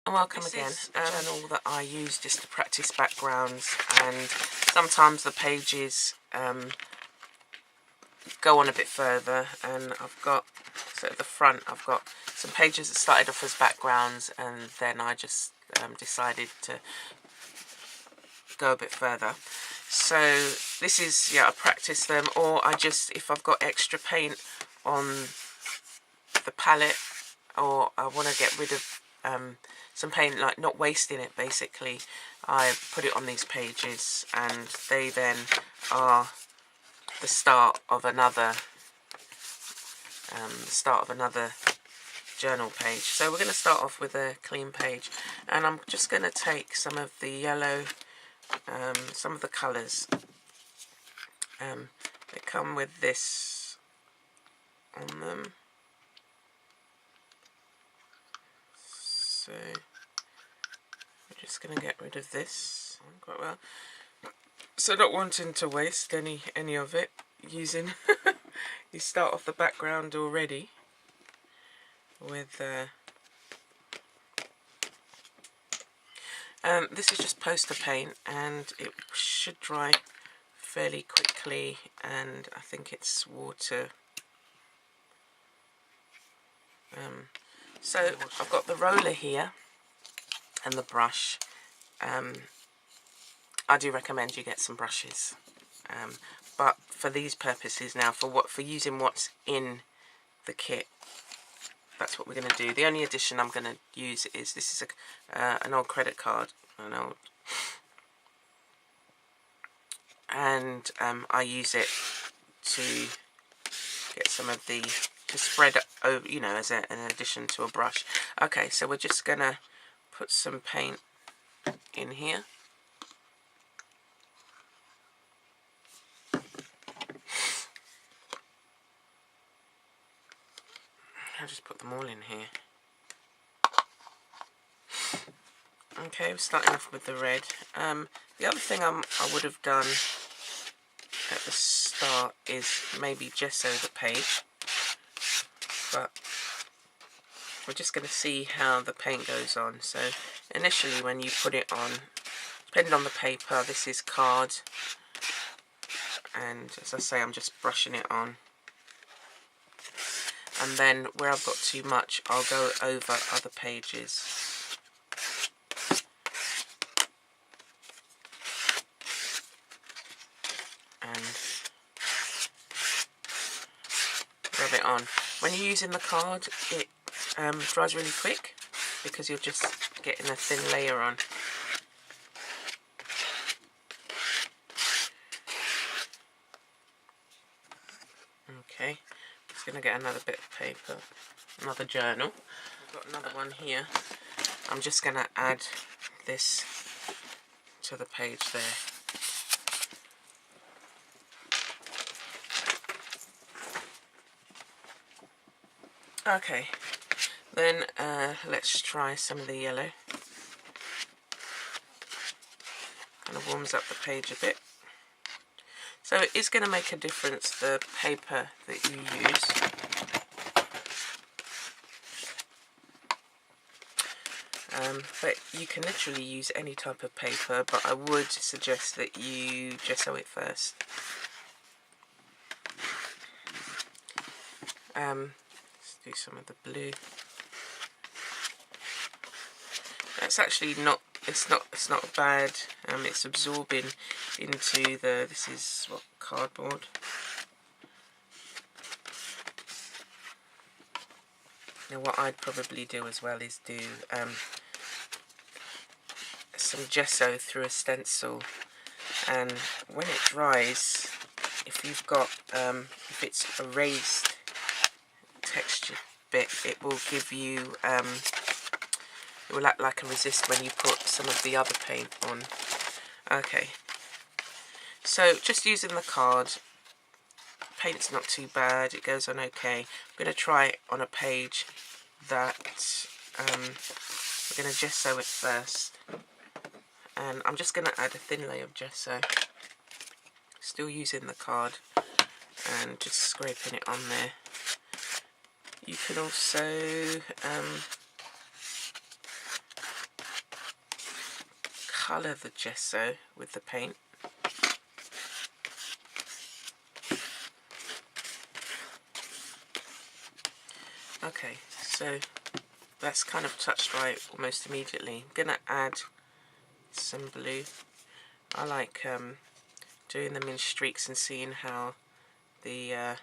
And welcome again. A journal that I use just to practice backgrounds, and sometimes the pages go on a bit further, and I've got, so at the front I've got some pages that started off as backgrounds, and then I just decided to go a bit further. So this is, yeah, I practice them, or I just, if I've got extra paint on the palette, or I want to get rid of some paint, like not wasting it basically, I put it on these pages, and they then are the start of another journal page. So we're going to start off with a clean page, and I'm just going to take some of the yellow, some of the colours. They come with this on them. So we're just going to get rid of this quite well. So not wanting to waste any of it, using you start off the background already with this is just poster paint, and it should dry fairly quickly, and I think it's water. So I've got the roller here and the brush. I do recommend you get some brushes, but for these purposes now, for using what's in the kit, that's what we're going to do. The only addition I'm going to use is, this is an old credit card, and I use it to get some of the, to spread over, you know, as an addition to a brush. Okay, so we're just going to put some paint in here. I'll just put them all in here. Okay, we're starting off with the red. The other thing I would have done at the start is maybe gesso the page, but we're just going to see how the paint goes on. So initially when you put it on, depending on the paper, this is card, and as I say, I'm just brushing it on. And then where I've got too much, I'll go over other pages. And rub it on. When you're using the card, it dries really quick because you're just getting a thin layer on. Okay. Just going to get another bit of paper, another journal. I've got another one here. I'm just going to add this to the page there. Okay, then let's try some of the yellow. Kind of warms up the page a bit. So it is going to make a difference, the paper that you use. But you can literally use any type of paper, but I would suggest that you gesso it first. Let's do some of the blue. That's actually not, it's not bad. It's absorbing into the, this is what, cardboard. Now what I'd probably do as well is do some gesso through a stencil, and when it dries, if you've got if it's a raised textured bit, it will give you it will act like a resist when you put some of the other paint on. Okay, so just using the card, paint's not too bad, it goes on okay. I'm going to try it on a page that we're going to gesso it first, and I'm just going to add a thin layer of gesso, still using the card, and just scraping it on there. You can also colour the gesso with the paint. Okay, so that's kind of touched dry almost immediately. I'm going to add some blue. I like doing them in streaks and seeing how the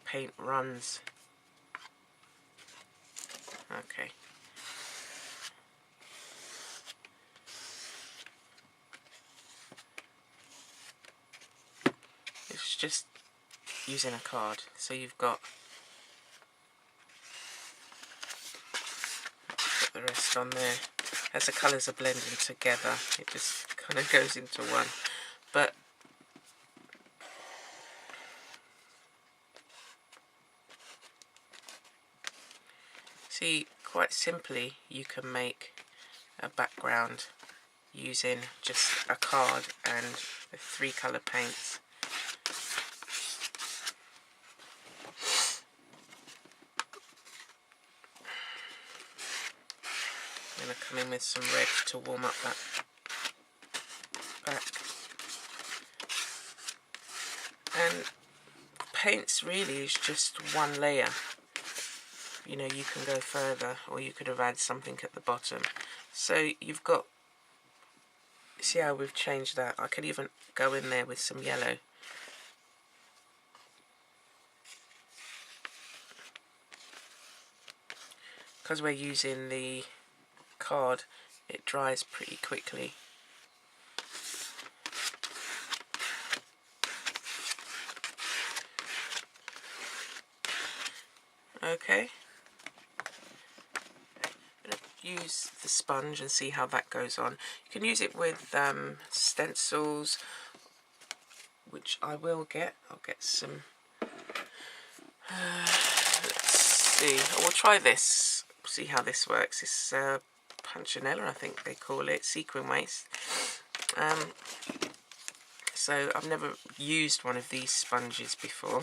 paint runs. Okay. It's just using a card, so you've got the rest on there. As the colours are blending together, it just kind of goes into one. But see, quite simply, you can make a background using just a card and the 3 colour paints. I'm going to come in with some red to warm up that back. And paints really is just one layer. You know, you can go further, or you could have added something at the bottom. So you've got, see how we've changed that? I could even go in there with some yellow. Because we're using the card, it dries pretty quickly. Okay. Use the sponge and see how that goes on. You can use it with stencils, which I will get. I'll get some. Let's see. I will try this. See how this works. It's punchinella, I think they call it, sequin waste. So I've never used one of these sponges before.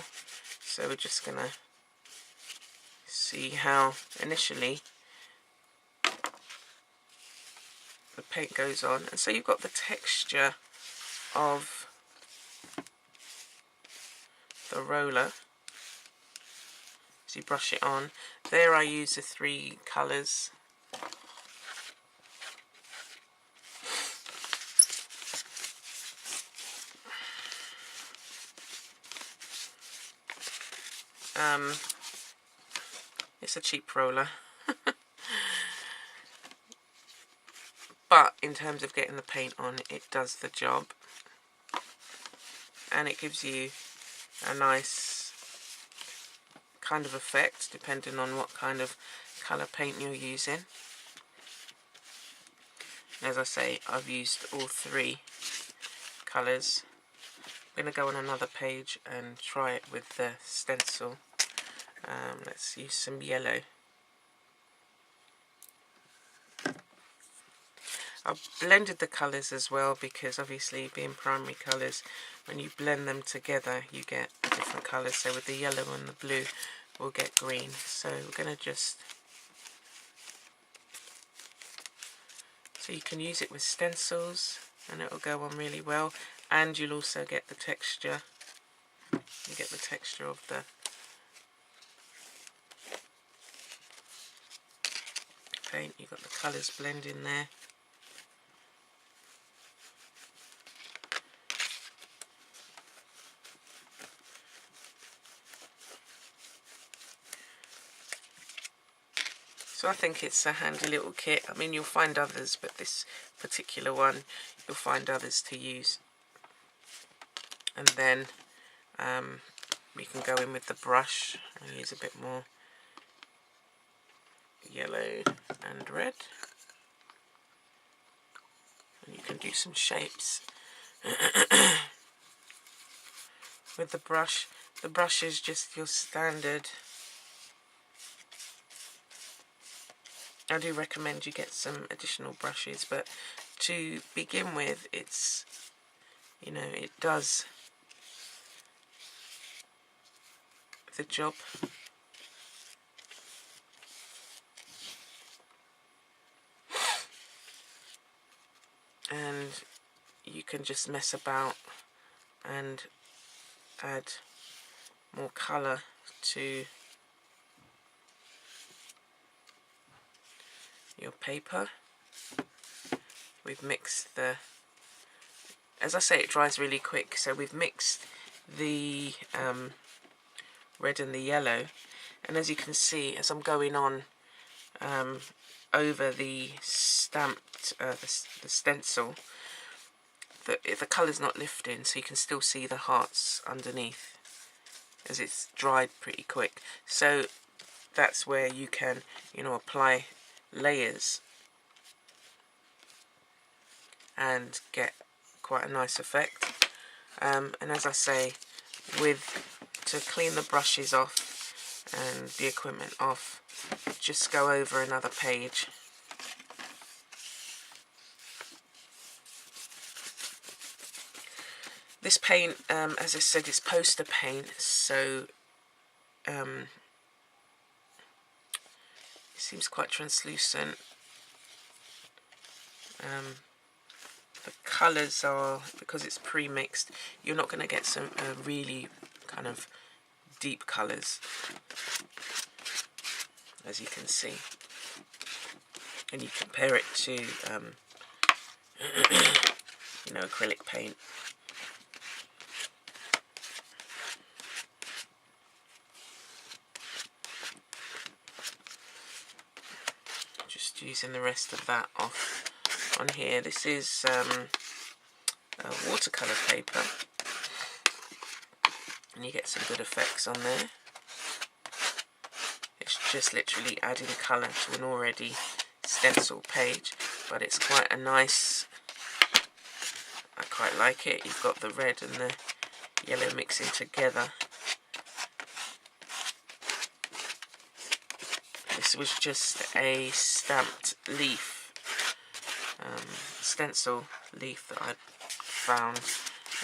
So we're just gonna see how initially the paint goes on. And so you've got the texture of the roller as you brush it on. There I use the 3 colours. It's a cheap roller. But in terms of getting the paint on, it does the job. And it gives you a nice kind of effect, depending on what kind of colour paint you're using. As I say, I've used all 3 colours. I'm going to go on another page and try it with the stencil. Let's use some yellow. I've blended the colours as well, because obviously being primary colours, when you blend them together you get different colours. So with the yellow and the blue we'll get green. So we're going to just, so you can use it with stencils and it will go on really well, and you'll also get the texture. You get the texture of the paint. You've got the colours blending there. So I think it's a handy little kit. I mean, you'll find others, but this particular one, you'll find others to use. And then we can go in with the brush and use a bit more yellow and red. And you can do some shapes with the brush. The brush is just your standard. I do recommend you get some additional brushes, but to begin with, it's, you know, it does the job. you can just mess about and add more colour to your paper. We've mixed the, as I say, it dries really quick, so we've mixed the red and the yellow, and as you can see, as I'm going on over the stamped, the stencil, the colour's not lifting, so you can still see the hearts underneath as it's dried pretty quick. So that's where you can, you know, apply layers and get quite a nice effect. And as I say, to clean the brushes off and the equipment off, just go over another page. This paint, as I said, is poster paint, so it seems quite translucent. The colours are, because it's pre-mixed, you're not going to get some really kind of deep colours, as you can see. And you compare it to, you know, acrylic paint. Just using the rest of that off on here. This is watercolour paper, and you get some good effects on there. It's just literally adding colour to an already stencil page, but it's quite a nice, I quite like it. You've got the red and the yellow mixing together. This was just a stamped leaf, stencil leaf that I found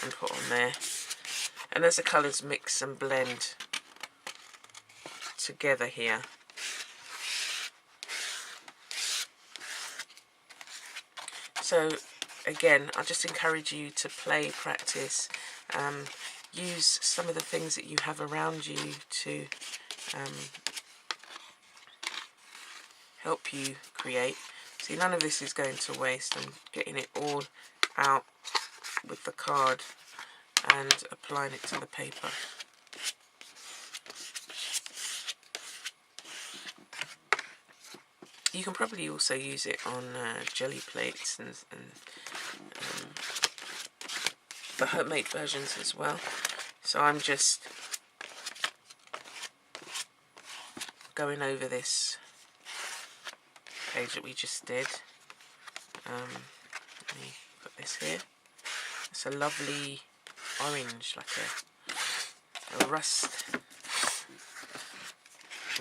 and put on there, and as the colours mix and blend together here, so again, I just encourage you to play, practice, use some of the things that you have around you to help you create. See, none of this is going to waste. I'm getting it all out with the card and applying it to the paper. You can probably also use it on jelly plates and the homemade versions as well. So I'm just going over this page that we just did. Let me put this here. It's a lovely orange, like a rust,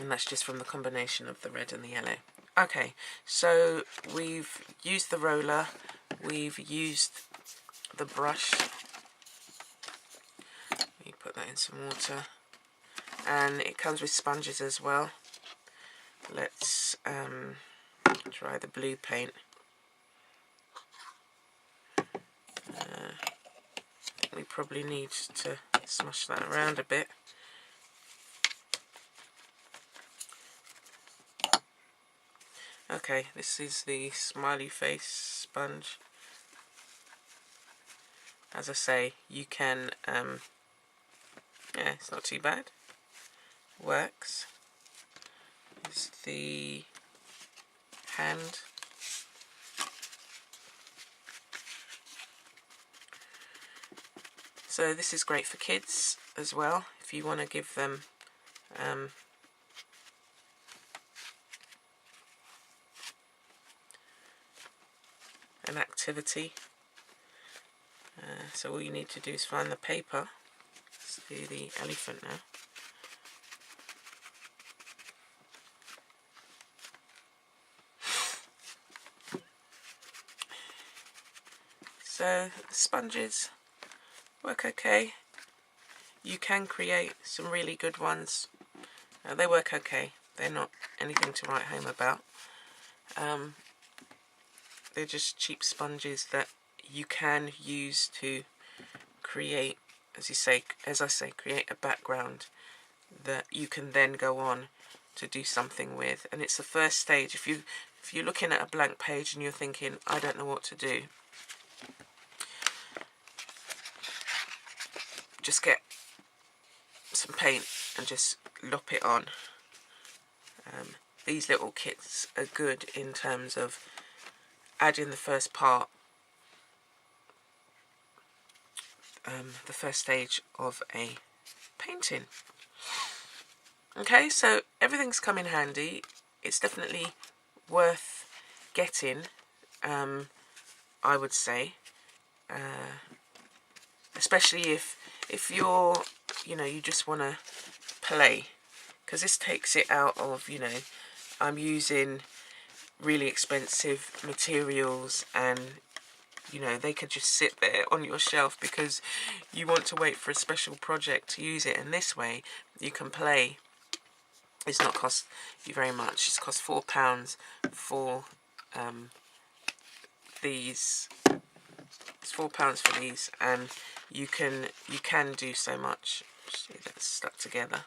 and that's just from the combination of the red and the yellow. Okay, so we've used the roller, we've used the brush. Let me put that in some water, and it comes with sponges as well. Let's try the blue paint. We probably need to smush that around a bit. Okay, this is the smiley face sponge. As I say, you can, yeah, it's not too bad. Works. It's the hand. So this is great for kids as well, if you want to give them an activity. So all you need to do is find the paper. Let's do the elephant now. So the sponges work okay. You can create some really good ones. They work okay. They're not anything to write home about. They're just cheap sponges that you can use to create, as I say, create a background that you can then go on to do something with. And it's the first stage. If you're looking at a blank page and you're thinking, I don't know what to do, just get some paint and just lop it on. These little kits are good in terms of adding the first part, the first stage of a painting. Okay, so everything's come in handy. It's definitely worth getting, I would say, especially if you're, you just want to play, because this takes it out of, I'm using really expensive materials, and they could just sit there on your shelf because you want to wait for a special project to use it. And this way you can play. It's not cost you very much. It's cost £4 for these. It's £4 for these, and you can do so much. See, that's stuck together.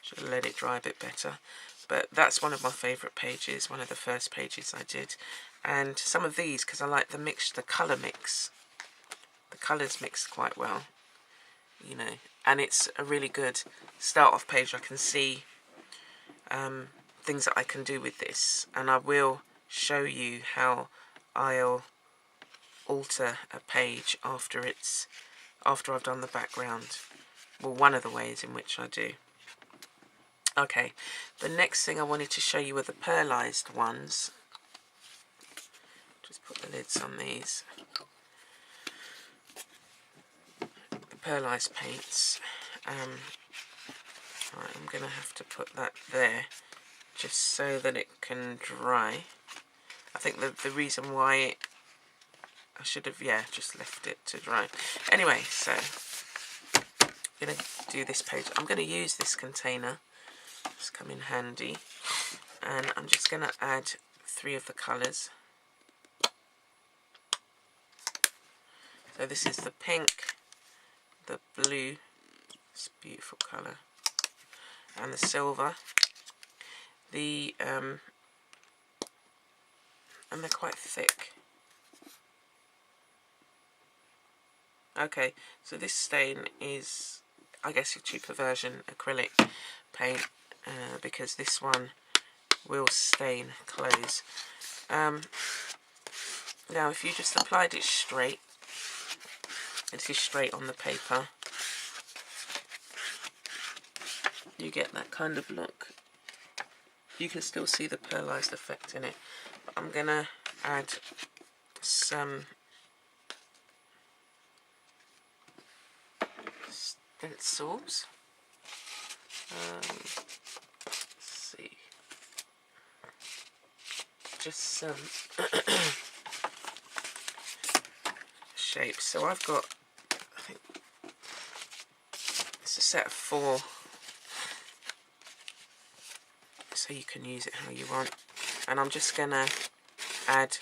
Should have let it dry a bit better. But that's one of my favourite pages, one of the first pages I did. And some of these, because I like the colour mix. The colours mix quite well, and it's a really good start-off page. I can see things that I can do with this, and I will show you how I'll alter a page after I've done the background. Well, one of the ways in which I do. Okay, the next thing I wanted to show you are the pearlized ones. Just put the lids on these. The pearlized paints. Right, I'm going to have to put that there just so that it can dry. I think the reason why I should have, just left it to dry. Anyway, so I'm going to do this page. I'm going to use this container. It's come in handy. And I'm just going to add 3 of the colours. So this is the pink, the blue, it's a beautiful colour, and the silver. And they're quite thick. Okay, so this stain is, I guess, your cheaper version acrylic paint, because this one will stain clothes. Now if you just applied it straight, this is straight on the paper, you get that kind of look. You can still see the pearlized effect in it. But I'm going to add some stencils. Let's see. Just some shapes. So I've got, I think it's a set of 4. So you can use it how you want, and I'm just gonna add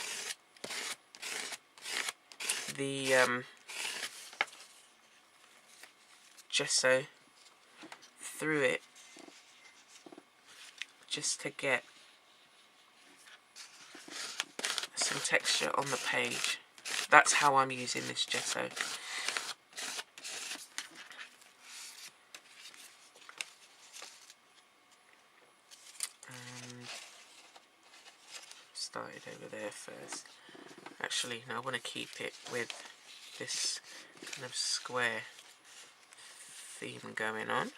the gesso through it just to get some texture on the page. That's how I'm using this gesso. Started over there first. Actually, no, I want to keep it with this kind of square theme going on.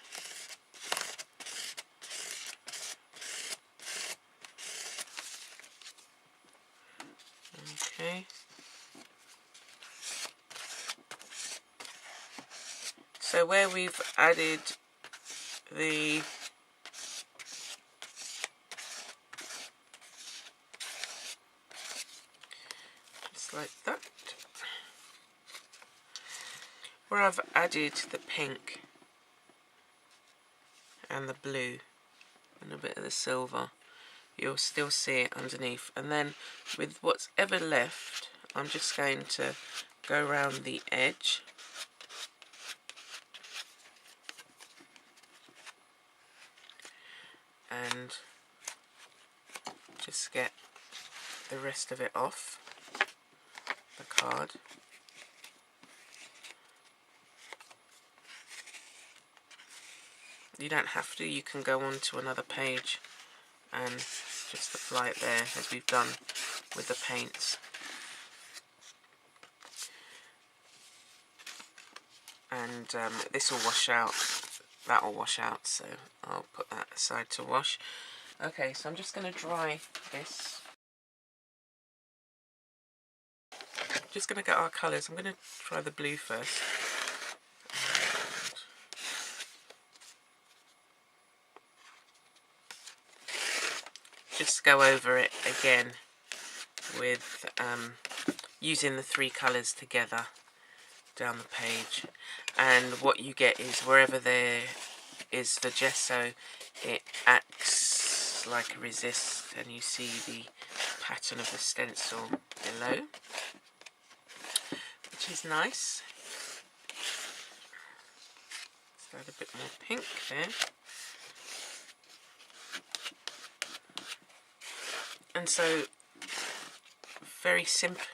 Okay. So where we've added the like that, where I've added the pink and the blue and a bit of the silver, you'll still see it underneath. And then with what's ever left, I'm just going to go around the edge. And just get the rest of it off the card. You don't have to, you can go on to another page and just apply it there as we've done with the paints. And this will wash out, that will wash out, so I'll put that aside to wash. Okay, so I'm just going to dry this. Just going to get our colours. I'm going to try the blue first. Just go over it again with using the 3 colours together down the page, and what you get is wherever there is the gesso, it acts like a resist, and you see the pattern of the stencil below, which is nice. Let's add a bit more pink there. And so very simple,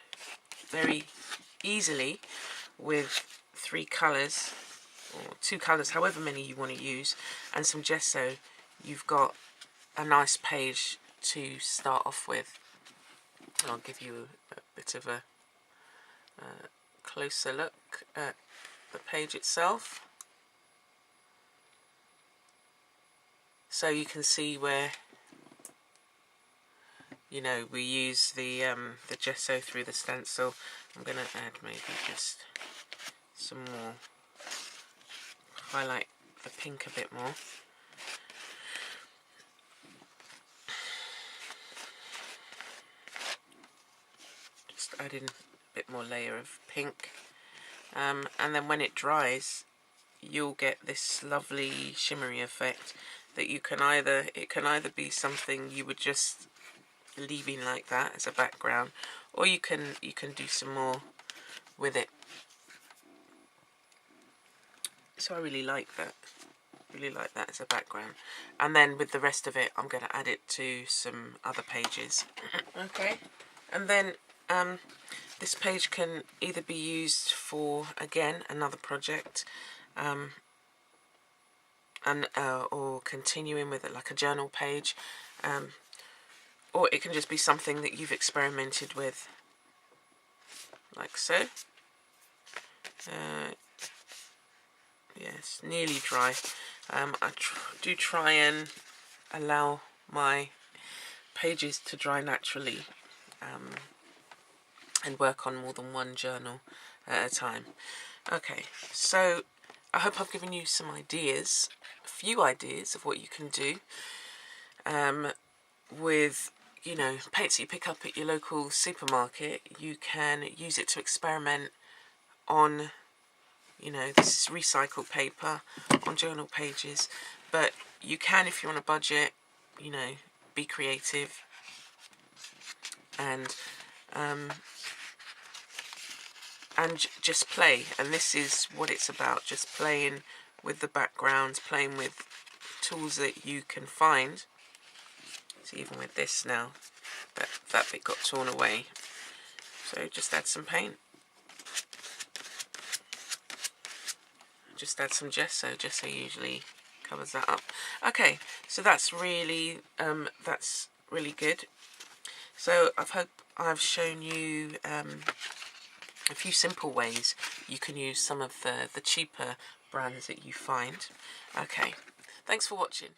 very easily, with 3 colours or 2 colours, however many you want to use, and some gesso, you've got a nice page to start off with. I'll give you a bit of a closer look at the page itself, so you can see where, you know, we use the gesso through the stencil. I'm going to add maybe just some more, highlight the pink a bit more. Just add in a bit more layer of pink. And then when it dries, you'll get this lovely shimmery effect that you can either, it can either be something you would just leaving like that as a background, or you can do some more with it. So I really like that, as a background. And then with the rest of it, I'm going to add it to some other pages. Okay, and then this page can either be used for, again, another project, or continuing with it like a journal page, or it can just be something that you've experimented with, like so. Yes, nearly dry. I do try and allow my pages to dry naturally, and work on more than one journal at a time. Okay, so I hope I've given you some ideas, a few ideas of what you can do with, you know, paints that you pick up at your local supermarket. You can use it to experiment on, you know, this is recycled paper, on journal pages, but you can, if you're on a budget, you know, be creative and just play. And this is what it's about, just playing with the backgrounds, playing with tools that you can find. So even with this now, that bit got torn away, so just add some paint, just add some gesso. Gesso usually covers that up. Okay, so that's really good. So I hope I've shown you a few simple ways you can use some of the cheaper brands that you find. Okay, thanks for watching.